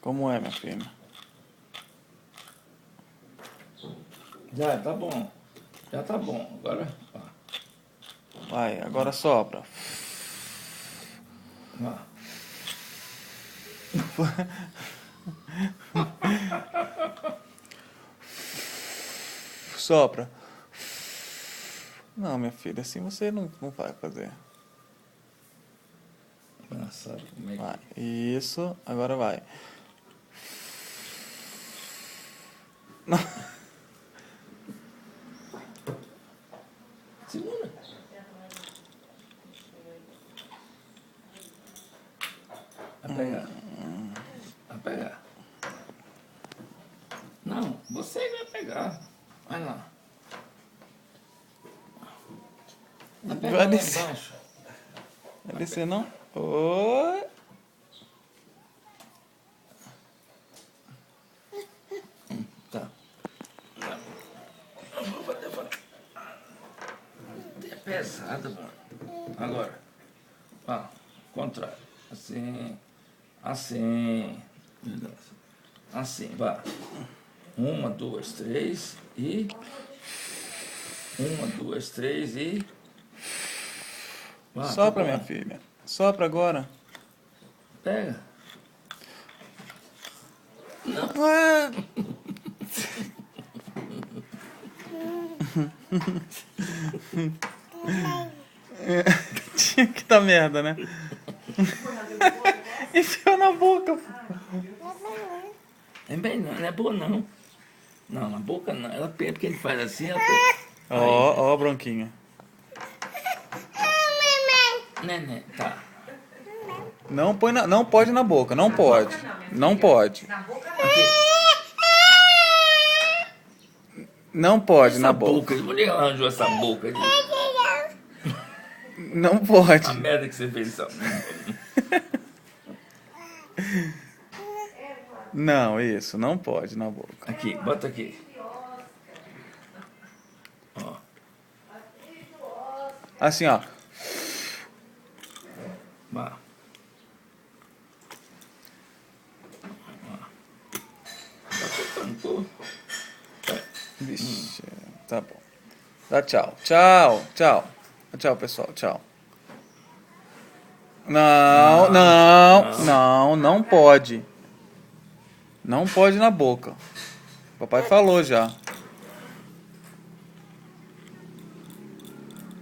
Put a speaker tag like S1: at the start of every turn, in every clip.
S1: Como é, minha filha?
S2: Já tá bom. Já tá bom. Agora, ó.
S1: Vai, agora sopra.
S2: Ó.
S1: Sopra. Não, minha filha, assim você não vai fazer.
S2: Engraçado como é que...
S1: Vai. Isso, agora vai.
S2: Segura. Vai pegar. Vai pegar. Não, você vai pegar. Vai lá. Vai pegar
S1: Vai
S2: lá
S1: descer.
S2: embaixo.
S1: Vai descer, não? Oi.
S2: Tá. É pesado, mano. Agora. Ó, contrário. Assim. Assim. Assim, vá. 1, 2, 3 e... 1, 2, 3 e... Vá,
S1: Sopra,
S2: tá
S1: minha
S2: bom.
S1: filha. Sopra agora.
S2: Pega.
S1: Ué. Tinha que tá merda, né? Enfiou na boca.
S2: É bem, não é boa não. Não, na boca não. Ela pega porque ele faz assim, ela pega.
S1: Ó, ó, bronquinha.
S2: Neném, tá.
S1: Não põe na, não pode na boca, não pode. Não pode. Não pode
S2: Essa
S1: na boca.
S2: boca, onde ela arranjou essa boca ali?
S1: Não
S2: A
S1: pode.
S2: merda que você fez isso.
S1: Não, isso, não pode na boca.
S2: Aqui, bota aqui. Ó.
S1: Assim, ó.
S2: Vá. Tá tocando, pô.
S1: Vixe, tá bom. Dá tchau. Tchau, tchau. Tchau, pessoal, tchau. Não pode. Não pode na boca. Papai falou já.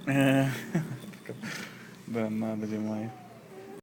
S1: É. Danada demais.